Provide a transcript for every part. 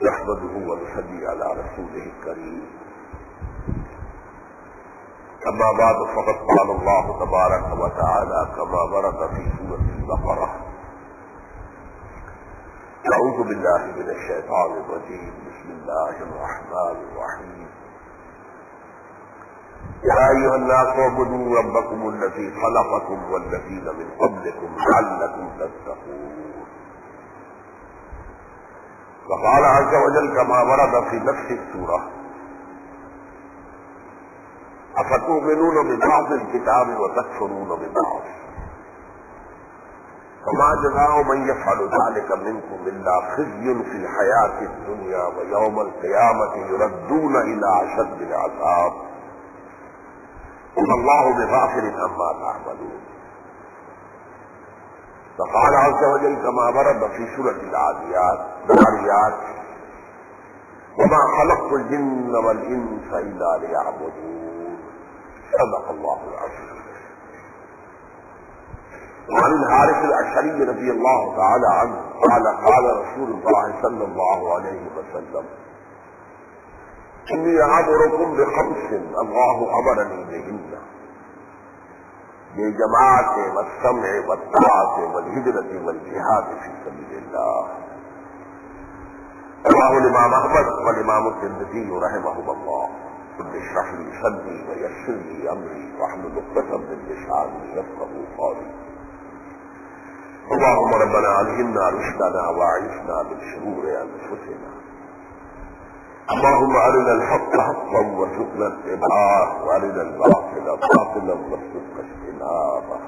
نحمده ونصلي على رسوله الكريم. أما بعد فقد قال الله تبارك وتعالى كما ورد في سورة البقرة: أعوذ بالله من الشيطان الرجيم. بسم الله الرحمن الرحيم. يا أيها الناس اعبدوا ربكم الذي خلقكم والذين من قبلكم لعلكم تتقون. وقال عز وجل كما ورد في نفس السورة: أفتؤمنون ببعض الكتاب وتكفرون ببعض فما جزاء من يفعل ذلك منكم إلا خزي في الحياة الدنيا ويوم القيامة يردون إلى أشد العذاب وما الله بغافل عما تعملون. وقال عز وجل كما ورد في سورة العاديات: وما خلقت الجن والإنس إلا ليعبدون. صدق الله العظيم. وعن الحارث الأشعري رضي الله تعالى عنه قال: قال رسول الله صلى الله عليه وسلم: إني أعذركم بخمس الله أمرني بهن: بالجماعة والسمع والطاعة والهجرة والجهاد في سبيل الله. رواه الإمام أحمد والإمام الترمذي رحمهما الله. رب اشرح لي صدري ويسر لي أمري واحلل عقدة من لساني يفقهوا قولي. اللهم ربنا ألهمنا رشدنا وأعذنا من شرور أنفسنا. اللهم أرنا الحق حقا وارزقنا اتباعه وأرنا الباطل باطلا وارزقنا اجتنابه.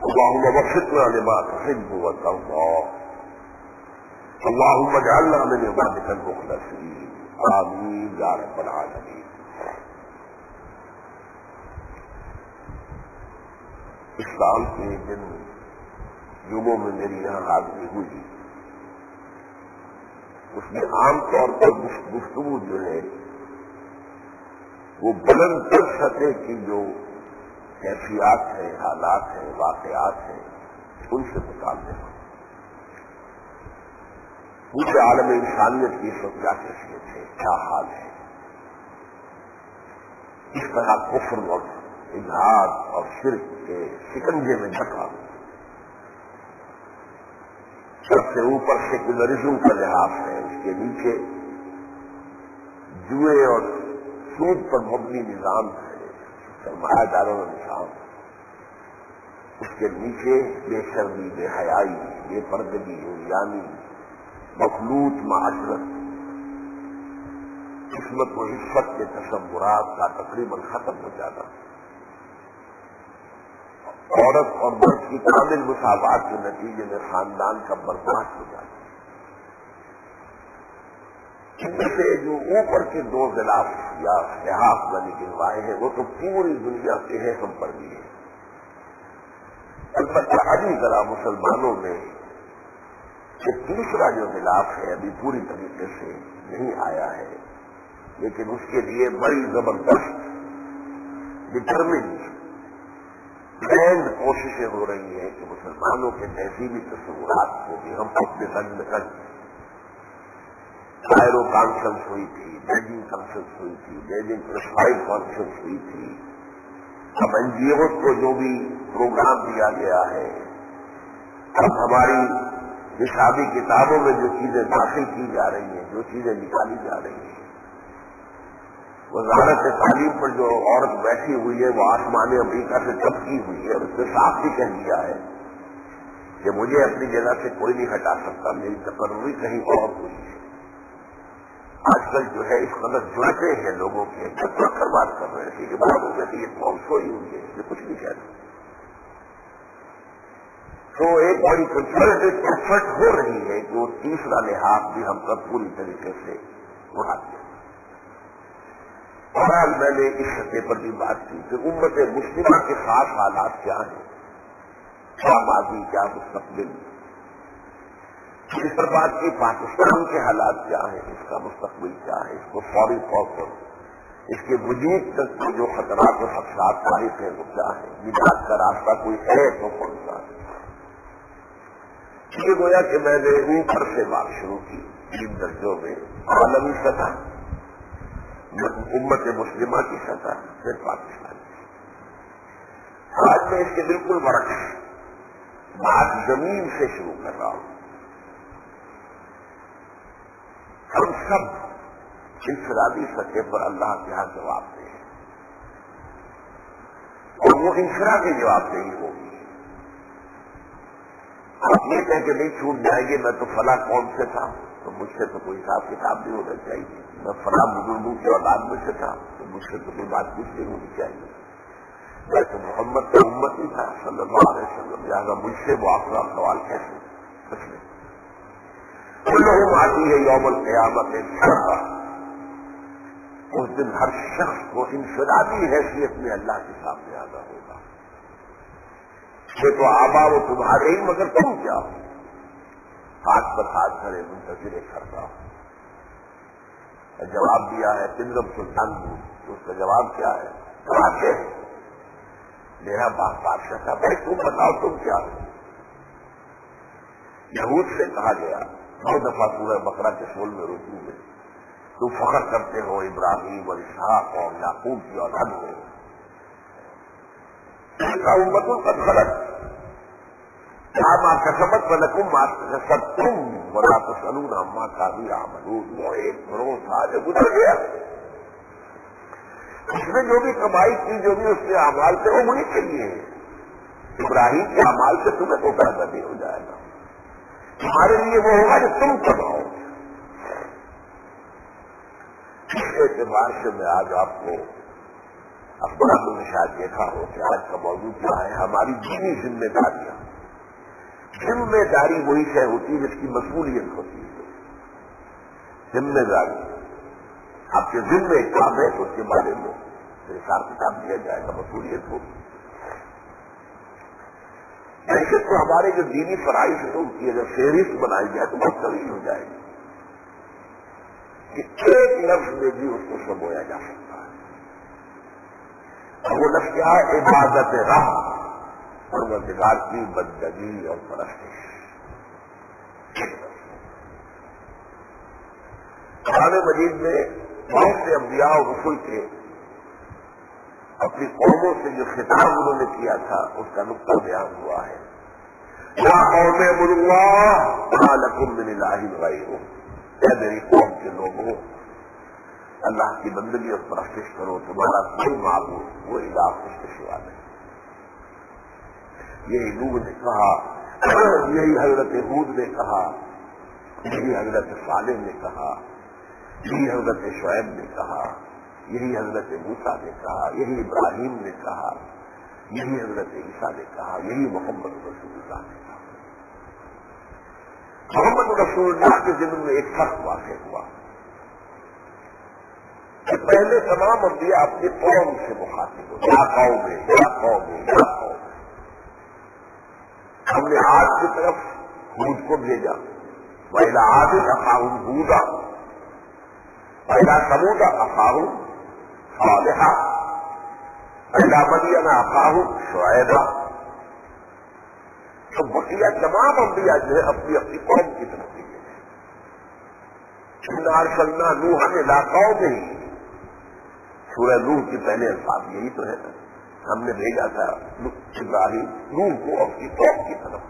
اللهم وفقنا لما تحب وترضى. اللهم اجعلنا من عبادك المخلصين. آمين يا رب العالمين. اس سال کے دن جمعوں میں میری یہاں حاضری ہوئی، اس میں عام طور پر گفتگو جو ہے وہ بلند تر سطح کی جو کیفیات ہیں، حالات ہیں، واقعات ہیں، ان سے متعلق ہے. پورے عالم انسانیت کی اس وقت کیا کیفیت ہے، کیا حال ہے، اس طرح کفر اور الحاد اور شرک کے شکنجے میں ڈھکا، سب سے اوپر سیکولرزم کا لحاظ ہے، اس کے نیچے جوئے اور سود پر مبنی نظام ہے، سرمایہ داروں کا نظام، اس کے نیچے بے شرمی، بے حیائی، بے پردگی، یعنی مخلوط معاشرت، قسمت و عزت کے تصورات کا تقریباً ختم ہو جانا، عورت اور مرد کی کامل مساوات کے نتیجے میں خاندان کا برباد ہو جاتا. ان میں سے جو اوپر کے دو غلاف یا لحاظ والی گنوائے ہیں وہ تو پوری دنیا کے ہیں، ہم پر بھی ہیں. البتہ ابھی ذرا مسلمانوں میں یہ تیسرا جو غلاف ہے ابھی پوری طریقے سے نہیں آیا ہے، لیکن اس کے لیے بڑی زبردست ڈٹرمنڈ گرینڈ کوششیں ہو رہی ہیں کہ مسلمانوں کے تہذیبی تصورات کو بھی ہم اپنے رنگ میں کریں. کائرو کانفرنس ہوئی تھی، بیجنگ کانفرنس ہوئی تھی، بیجنگ پرسکرائب کانفرنس ہوئی تھی. اب این جی اوز کو جو بھی پروگرام دیا گیا ہے، اب ہماری نصابی کتابوں میں جو چیزیں داخل کی جا رہی ہیں، جو چیزیں نکالی جا رہی ہیں، وزارت تعلیم پر جو عورت بیٹھی ہوئی ہے وہ آسمان امریکہ سے تبکی ہوئی ہے، اس نے صاف بھی کہہ دیا ہے کہ مجھے اپنی جگہ سے کوئی نہیں ہٹا سکتا، میری تقرری کہیں اور ہوئی ہے. آج کل جو ہے اس قدر جڑتے ہیں لوگوں کے کر بات کر رہے تھے کہ بہت ہو گئی، یہ قوم سوئی ہوئی ہے، یہ کچھ نہیں کہہ رہے. تو ایک بڑی کنسرٹیو ایفرٹ ہو رہی ہے کہ وہ تیسرا لحاظ بھی ہم پر پوری طریقے سے اڑا دیں. بہرحال میں نے اس سطح پر بھی بات کی کہ امت مسلمہ کے خاص حالات کیا ہیں، کیا ماضی، کیا مستقبل. اس پر بات کی پاکستان کے حالات کیا ہیں، اس کا مستقبل کیا ہے، اس کو فوری طور پر اس کے وجود تک جو خطرات و خدشات لاحق ہیں وہ کیا ہے، نجات کا راستہ کوئی ہے تو کون سا ہے. یہ گویا کہ میں نے اوپر سے بات شروع کی 3 درجوں میں، عالمی سطح، امت مسلمہ کی سطح، پھر پاکستان کی۔ آج میں اس کے بالکل برعکس بات زمین سے شروع کر رہا ہوں۔ ہم سب انفرادی سطح پر اللہ کے ہاں جواب دیں، اور وہ انفرادی جواب دہی ہوگی۔ آپ یہ کہہ کے نہیں چھوٹ جائیں گے میں تو فلاں قوم سے تھا تو مجھ سے تو کوئی حساب کتاب نہیں ہونا چاہیے، میں فلاں بزرگوں کی اولاد میں سے تھا تو مجھ سے تو کوئی بات کچھ نہیں ہونی چاہیے، میں تو محمد کا امت ہی تھا صلی اللہ علیہ وسلم، لہٰذا مجھ سے وہ آپ کا سوال کیسے؟ کچھ نہیں۔ کلہم آتی ہے یوم القیامت فردا، اس دن ہر شخص کو انفرادی حیثیت میں اللہ کے سامنے آنا ہوگا۔ یہ تو آبا وہ تمہارے ہی، مگر تم کیا ہو؟ ہاتھ پر ہاتھ کھڑے منتظر کرتا ہوں۔ جواب دیا ہے پنگم سلطان نے، تو اس کا جواب کیا ہے؟ کراتے ہیں میرا بادشاہ تھا، بھائی تم بتاؤ تم کیا ہو؟ یہود سے کہا گیا 2 دفعہ سورہ بقرہ کے 16 رکوع میں، تم فخر کرتے ہو ابراہیم اور اسحاق اور یعقوب کی اولاد ہو، امت قد خلت ما کسبت ولکم ما کسبتم ولا تسألون عما كانوا يعملون۔ وہ ایک گروہ تھا جو گزر گیا، اس نے جو بھی کمائی کی، جو بھی اس کے اعمال تھے وہ انہیں کے لیے ہیں۔ ابراہیم کے اعمال سے تمہیں کوئی فائدہ نہیں ہو جائے گا، تمہارے لیے وہ ہوگا جو تم کماؤ۔ اس اعتبار سے میں آج آپ کو اخباروں میں شاید دیکھا ہو کہ آج کا موضوع کیا ہے؟ ہماری دینی ذمہ داریاں۔ ذمہ داری وہی شے ہوتی ہے جس کی مسئولیت ہوتی ہے۔ ذمہ داری آپ کے ذمہ کام ہے تو اس کے بارے میں حساب کتاب دیا جائے گا، مسئولیت ہوگی۔ ایسے تو ہمارے جو دینی فرائض ہے ان کی اگر فہرست بنائی جائے تو بہت طویل ہو جائے گی کہ ایک لفظ میں بھی اس کو سمویا جا سکتا ہے۔ اور وہ لفظ کیا ہے؟ عبادت رب، پروردگار کی بندگی اور پرستش۔ قرآن مجید میں بہت سے انبیاء اور رسول کے اپنی قوموں سے جو خطاب انہوں نے کیا تھا اس کا نقطہ بیان ہوا ہے۔ یا قوم اعبدوا اللہ ما لکم من الہ غیرہ، اے میری قوم کے لوگوں اللہ کی بندگی اور پرستش کرو، تمہارا کوئی معبود وہ الہ اس کے سوا نہیں۔ یہی نوح نے کہا، یہی حضرت ہود نے کہا، یہی حضرت صالح نے کہا، یہی حضرت شعیب نے کہا، یہی حضرت موسیٰ نے کہا، یہی ابراہیم نے کہا، یہی حضرت عیسیٰ نے کہا، یہی محمد رسول اللہ نے کہا۔ محمد رسول اللہ کے ذمن میں ایک فرق واقع ہوا کہ پہلے تمام انبیاء اپنی قوم سے مخاطب ہو، یا قوم یا قوم یا قوم۔ ہم نے عاد کی طرف ہود کو بھیجا، وَإِلَىٰ عَادٍ أَخَاهُمْ هُودًا وَإِلَىٰ ثَمُودَ أَخَاهُمْ صَالِحًا وَإِلَىٰ مَدْيَنَ أَخَاهُمْ شُعَيْبًا۔ تو بقیہ تمام انبیاء جو ہے اپنی اپنی قوم کی طرف بھیجے گئے۔ اِنَّا أَرْسَلْنَا نُوحًا إِلَىٰ قَوْمِهِ، سورہ نوح کے پہلے الفاظ یہی تو ہے، ہم نے بھیجا تھا ابراہیم نوح کو اپنی قوم کی طرف،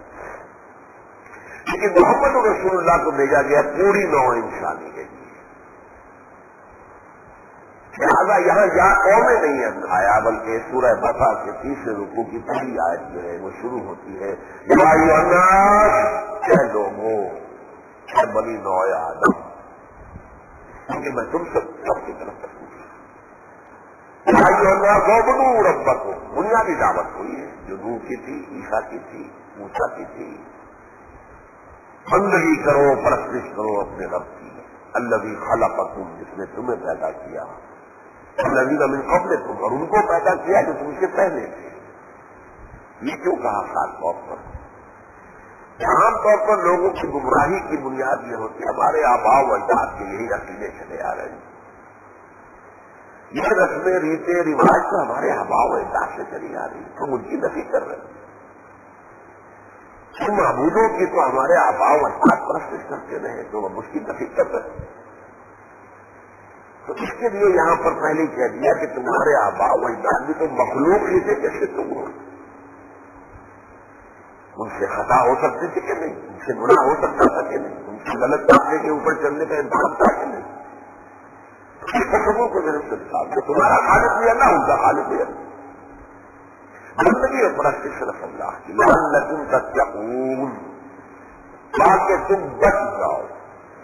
لیکن محمد رسول اللہ کو بھیجا گیا پوری نوع انسانی کے لیے۔ لہٰذا یہاں یا قومیں نہیں آیا بلکہ سورہ بقرہ کے 30 رکوع کی پہلی آیت جو ہے وہ شروع ہوتی ہے یا ایھا الناس، اے لوگوں، اے بنی نوع آدم، کیونکہ میں تم سب کی طرف تک اعبدوا ربکم، بنیادی دعوت ہوئی ہے جو نوح کی تھی، عیسیٰ کی تھی، موسیٰ کی تھی۔ بندگی کرو، پرستش کرو اپنے رب کی، الذی خلقکم، جس نے تمہیں پیدا کیا، الذین من قبلکم، اور ان کو پیدا کیا جو تم سے پہلے تھے۔ یہ کیوں کہا خاص طور پر؟ عام طور پر لوگوں کی گمراہی کی بنیاد یہ ہوتی ہے ہمارے آباء و اجداد کے یہی عقیدے چلے آ رہے ہیں، یہ رسمیں ریتیں رواج تو ہمارے آباء و اجداد سے چلی آ رہی ہے، ہم ان کی نفی کر رہے ہیں۔ ان معبودوں کی تو ہمارے آباء و اجداد پرستش کرتے رہے، تو وہ مشکل حقیقت ہے. تو اس کے لیے یہاں پر پہلے ہی کہہ دیا کہ تمہارے آبا و اجداد بھی تو مخلوق ہی تھے کیسے تم ہو. ان سے خطا ہو سکتی تھی کہ نہیں, ان سے گناہ ہو سکتا تھا کہ نہیں, ان سے غلط راستے کے اوپر چلنے کا امکان تھا کہ نہیں. اس قسموں کو میرے سے ساتھ تمہارا خالق بھی اللہ, ان کا خالق بھی اللہ. بندگی اور پرستی صرف اللہ کی لعلکم تتقون, تاکہ تم بچ جاؤ.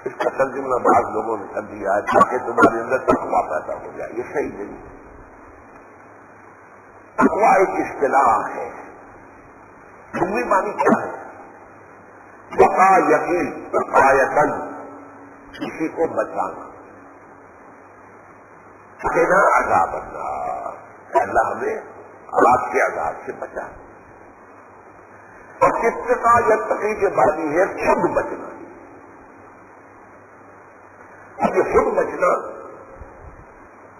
اس کا ترجمہ بعض لوگوں نے کر دیا ہے تاکہ تمہارے اندر تقویٰ پیدا ہو جائے. یہ صحیح نہیں. تقویٰ ایک اصطلاح ہے. لغوی معنی کیا ہے؟ وقا یقین, وقایتن, کسی کو بچانا. کہنا عذاب اللہ ہمیں آپ کے عذاب سے بچا. اور اتقاء یتقی کے بعد یہ ہے خود بچنا. اب یہ خود بچنا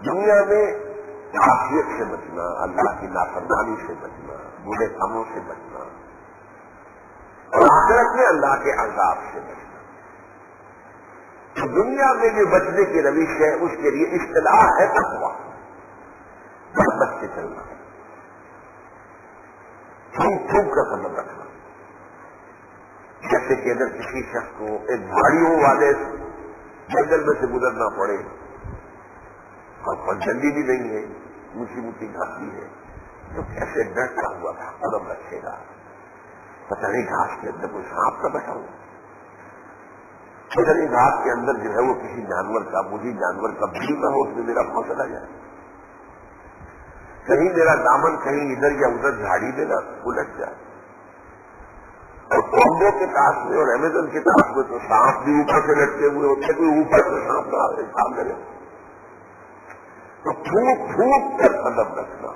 دنیا میں معصیت سے بچنا, اللہ کی نافرمانی سے بچنا, برے کاموں سے بچنا, اور آخرت میں اللہ کے عذاب سے بچنا. تو دنیا میں جو بچنے کی روش ہے اس کے لیے اصطلاح ہے تقویٰ. بچ کے چلنا, تھوک کا قدم رکھنا. جیسے کہ اگر کسی شخص کو ایک جھاڑیوں والے جنگل میں سے گزرنا پڑے اور پنجلی بھی نہیں ہے, اونچی اونچی گھاس بھی ہے, تو کیسے ڈرتا ہوا تھا قدم رکھے گا. پتہ نہیں گھاس کے اندر کوئی سانپ کا بیٹھا ہوا, پتہ نہیں گھاس کے اندر جو ہے وہ کسی جانور کا, مجھے جانور کا بھی نہ ہو, اس میں میرا پاؤں چلا جائے, کہیں میرا دامن کہیں ادھر یا ادھر جھاڑی میں نہ الٹ جائے. اور کونگو کے پاس میں اور امیزن کے پاس میں تو سانپ بھی اوپر سے لٹکے ہوئے ہوتے, کوئی اوپر سے سانپ نہ آئے سامنے رہے. تو پھوک پھوک کر قدم رکھنا.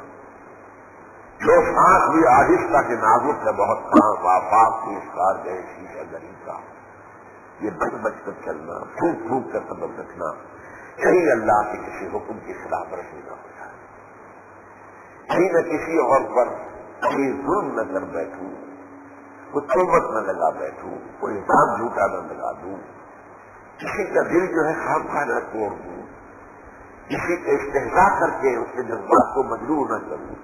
جو سانپ بھی آہستہ کے نازک ہے بہت کام آفاق کی اسکار گئے شیشہ گری کا, یہ بچ بچ کر چلنا, پھوک پھوک کر قدم رکھنا. کہیں اللہ کے کسی حکم کی خلاف ورزی نہ ہو جائے, کہیں نہ کسی اور پر کوئی ظلم نہ کر بیٹھوں, کوئی تہمت نہ لگا بیٹھوں, کوئی حساب جھوٹا نہ لگا دوں, کسی کا دل جو ہے خام خواہ نہ توڑ دوں, کسی کا استحضاء کر کے اس کے جذبات کو مجروح نہ کروں.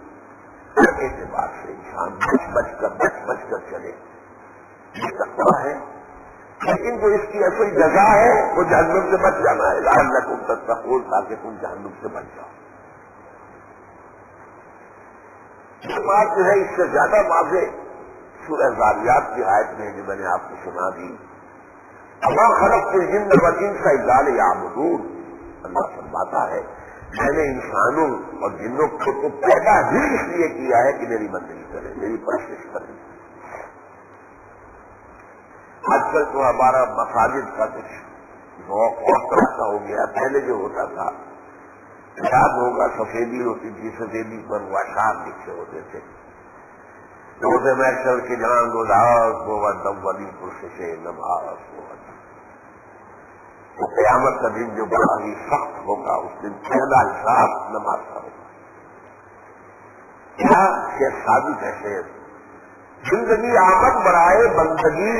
ہر اعتبار سے انسان بچ بچ کر چلے. یہ تقویٰ ہے. لیکن جو اس کی اصل جزا ہے وہ جہنم سے بچ جانا ہے. لعلکم تتقون, تاکہ تم جہنم سے بچ جاؤ. یہ بات جو ہے اس سے زیادہ واضح سورہ ذاریات کی آیت میں جو میں نے آپ کو سنا دی, وما خلقت الجن والانس الا لیعبدون. اللہ فرماتا ہے میں نے انسانوں اور جنوں کو تو پیدا ہی اس لیے کیا ہے کہ میری بندگی کریں, میری پرستش کریں. آج کل تو ہمارا مساجد کا کچھ ذوق اور طرح کا ہو گیا. پہلے جو ہوتا تھا یاد ہوگا سفیدی ہوتی تھی, سفیدی پر وہ اشعار لکھے ہوتے تھے. روز محشر کی جان گزار وہ دولی پرسش نماز وہ. قیامت کا دن جو بڑا ہی سخت ہوگا, اس دن پہلا حساب نماز کا ہوگا. کیا شیخ ثابت ہے شیخ, زندگی آمد برائے بندگی,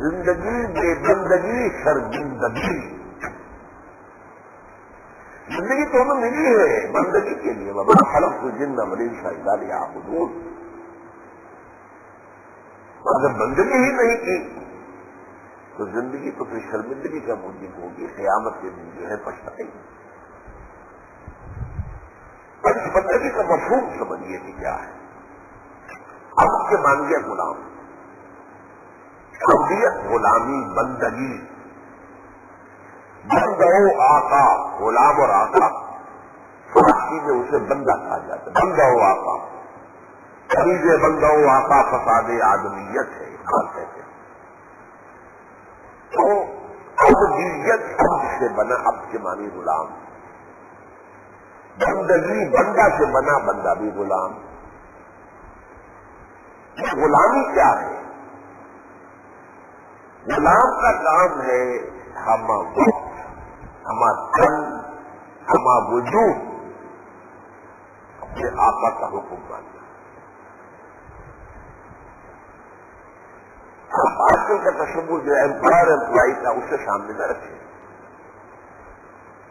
زندگی بے بندگی شرمندگی. زندگی تو ہمیں ملی ہے بندگی کے لیے. وما خلقت الجن والانس الا لیعبدون. اگر بندگی ہی نہیں کی تو زندگی تو پھر شرمندگی کا موجب ہوگی. قیامت کے دن جو ہے پچھتائی. اور اس بندگی کا مفہوم سمجھیے کہ کیا ہے. اب کے مان گیا غلام, عبودیت غلامی, بندگی. بندہ آقا, غلام اور آقا فارسی میں اسے بندہ کہا جاتا ہے. بندہ آقا, قریب بندہ آقا فساد آدمیت ہے اقبال کہتے ہیں. تو عبودیت عبد سے بنا, عبد کے معنی غلام. بندگی بندہ سے بنا, بندہ بھی غلام. غلامی کیا ہے؟ غلام کا کام ہے ہما وقت, ہما تن, ہما وجود اپنے آقا کا حکم ماننا. اب آج کل کا تصور جو امپلائر امپلائی کا اس سے سامنے نہ رکھے.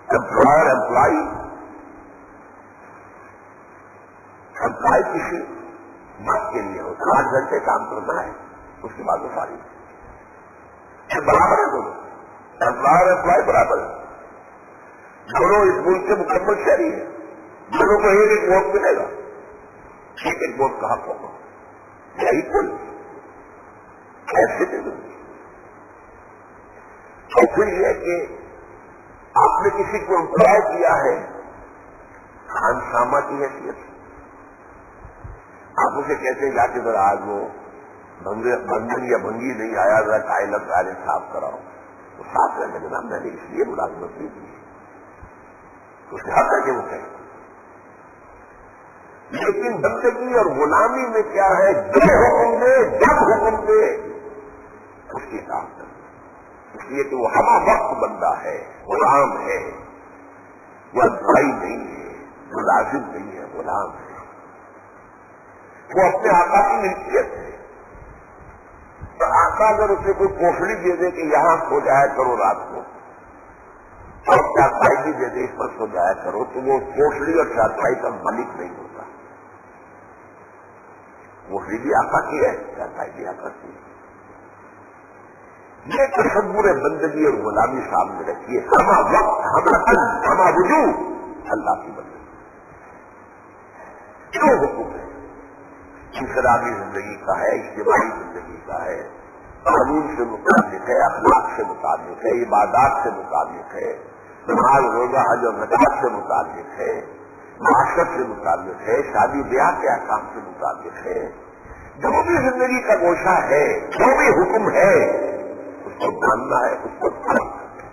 امپلائر امپلائی کسی وقت کے لیے ہوتا ہے, 8 گھنٹے کام کرنا ہے, اس کے بعد وہ ساری برابر ہے. دونوں امپلائر امپلائی برابر ہے, دونوں اس ملک کے مکمل شہری ہیں, دونوں کو ایک ایک ووٹ ملے گا, ایک ایک ووٹ کا حق ہوگا. یہی کل ایسے دے دوں. اور پھر یہ کہ آپ نے کسی کو امپلائی کیا ہے خانسامہ کی حیثیت, آپ اسے کہتے ہیں جا کے ذرا آج وہ بندن یا بھنگی نہیں آیا, ذرا ٹائلٹ ٹائلٹ صاف کراؤ, تو صاف کرنے کے نام میں نے اس لیے ملازمت نہیں کی, تو اسے حق ہے کہ وہ کہیں. لیکن بندگی اور غلامی میں کیا ہے, جو حکم دے جب حکم دے اس کی اطاعت کرنا, اس لیے کہ وہ ہمہ وقت بندہ ہے, غلام ہے, وہ امپلائی نہیں ہے, ملازم نہیں ہے, غلام ہے. وہ اپنے آقا کی ملکیت ہے. تو آقا اگر اسے کوئی کوٹڑی دے دے کہ یہاں سو جایا کرو رات کو, اور چارپائی بھی دے دے اس پر سو جایا کرو, تو وہ کوٹڑی اور چارپائی کا مالک نہیں ہوتا. کوٹڑی بھی آقا کی ہے, چارپائی بھی آقا کی ہے. یہ تصور بندگی اور غلامی سامنے رکھیے. ہمہ وقت ہمہ تن ہمہ وجود اللہ کی بندگی. کیوں حکم ہے؟ انفرادی زندگی کا ہے, اجتماعی زندگی کا ہے, قانون سے متعلق ہے, اخلاق سے متعلق ہے, عبادات سے متعلق ہے, نماز روزہ حج اور زکات سے متعلق ہے, معاشرت سے متعلق ہے, شادی بیاہ کے احکام سے متعلق ہے. جو بھی زندگی کا گوشہ ہے, جو بھی حکم ہے, اس کو ماننا ہے, اس کو پالنا ہے.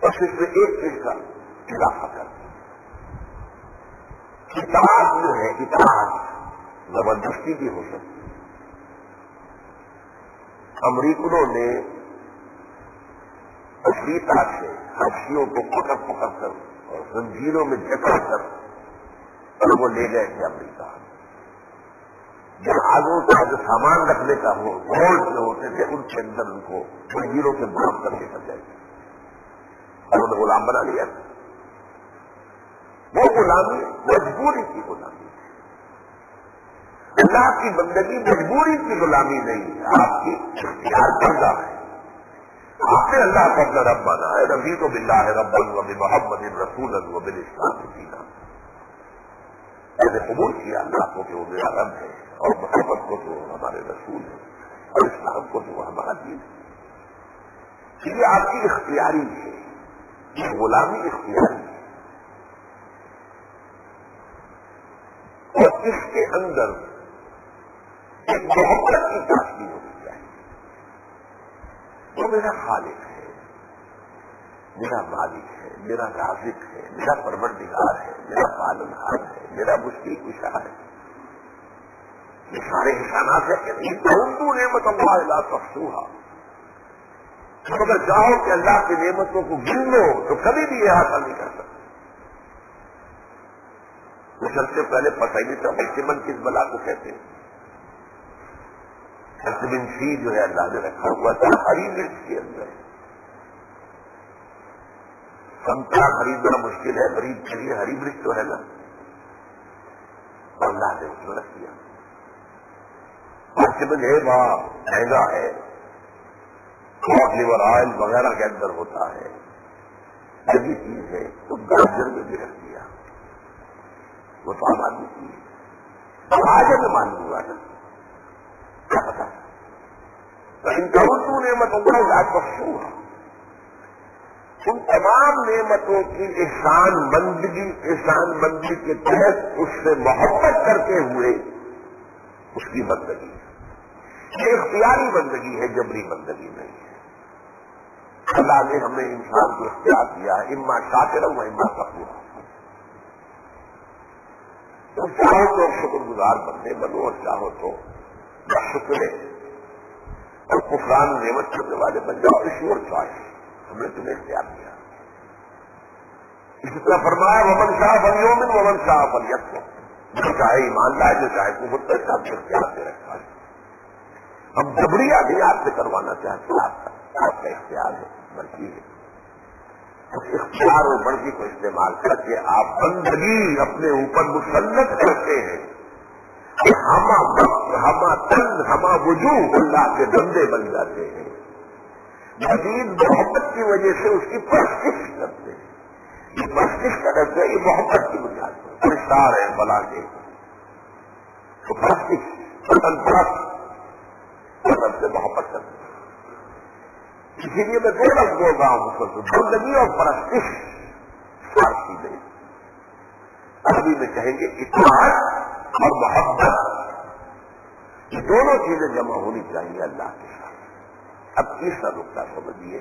بس اس میں ایک چیز کا اضافہ کرنا, اطاعت جو ہے, اطاعت زبردستی بھی ہو سکتی ہے. امریکنوں نے افریقہ سے حبشیوں کو پکڑ پکڑ کر اور زنجیروں میں جکڑ کر اور وہ لے گئے تھے امریکہ. جہازوں کا جو سامان رکھنے کا وہ ہولڈ میں ہوتے تھے, ان کے اندر ان کو زنجیروں سے باندھ کر لے کر گئے تھے, انہوں نے غلام بنا لیا. وہ غلامی مجبوری کی غلامی, اللہ کی بندگی مجبوری کی غلامی نہیں ہے, آپ کی اختیار کردہ ہے. آپ نے اللہ کو اپنا رب مانا ہے, رضیت باللہ ربا وبمحمد رسولا وبالاسلام دینا. میں نے قبول کیا اللہ کو کہ وہ میرا رب ہے, اور محمد کو تو ہمارے رسول ہے, اور اسلام کو تو وہ ہمارا دین ہے. یہ آپ کی اختیاری ہے, یہ غلامی اختیاری ہے. اور اس کے اندر ایک محبت کی تاشکی ہونی چاہیے. وہ میرا خالق ہے, میرا مالک ہے, میرا رازق ہے, میرا پروردگار ہے, میرا پالنہار ہے, میرا مشکل کشا ہے. یہ سارے احسانات ہیں کہ نہیں تو نعمت اللہ لا تحصوها. اگر چاہو کہ اللہ کی نعمتوں کو گن لو تو کبھی بھی یہ حاصل نہیں کر سکتے. وہ سب سے پہلے پتہ ہی نہیں تھا وٹامن کس بلا کو کہتے ہیں. وٹامن سی جو ہے اللہ نے رکھا ہوا تھا ہری مرچ کے اندر. سنترا خریدنا مشکل ہے, خرید کے لیے ہری مرچ تو ہے نا, اور اللہ نے اس میں رکھ دیا. وٹامن ہے وہاں مہنگا ہے, اور لیور آئل وغیرہ کے اندر ہوتا ہے, یہ چیز ہے تو گاجر میں بھی رکھ دیا. وہ تو آباد نہیں کی, آج ہمیں معلوم ہوا نا, کیا پتا ان تو نعمت اللہ بخشوها. ان تمام نعمتوں کی احسان مندی کے تحت اس سے محبت کرتے ہوئے اس کی بندگی. یہ اختیاری بندگی ہے, جبری بندگی نہیں ہے. اللہ نے ہمیں انسان کو اختیار دیا ہے, اما شاکرا و اما کفورا. تو چاہو تو شکر گزار بندے بنو, اور چاہو تو شکرے اور کفران نعمت کرنے والے بن جاؤ. اس یور چوائس, ہم نے تمہیں اختیار دیا. اسی طرح فرمایا ومن شاء فلیؤمن ومن شاء فلیکفر. جو چاہے ایمان لائے, جو چاہے کفر کرے, سب اختیار دے رکھا ہے. ہم جبریہ نہیں آپ سے کروانا چاہتے، آپ کا اختیار ہے، مرضی ہے. اس اختیار اور مرضی کو استعمال کر کے آپ بندگی اپنے اوپر مسلط کرتے ہیں. ہما وقت، ہما تن، ہما وجوہ اللہ کے بندے بن جاتے ہیں. مزید محبت کی وجہ سے اس کی پرستش کرتے ہیں. یہ پرستش کرتے ہیں، یہ محبت کی بنیاد پر پرستار ہے بلا کے تو پرستش وطن پرست وطن سے محبت کرتے ہیں. اسی لیے میں دو لفظ بول رہا ہوں، بندگی اور پرستش. فارسی میں عربی میں کہیں گے اطاعت اور محبت، یہ دونوں چیزیں جمع ہونی چاہیے اللہ کے ساتھ. اب تیسرا نقطہ سمجھیے،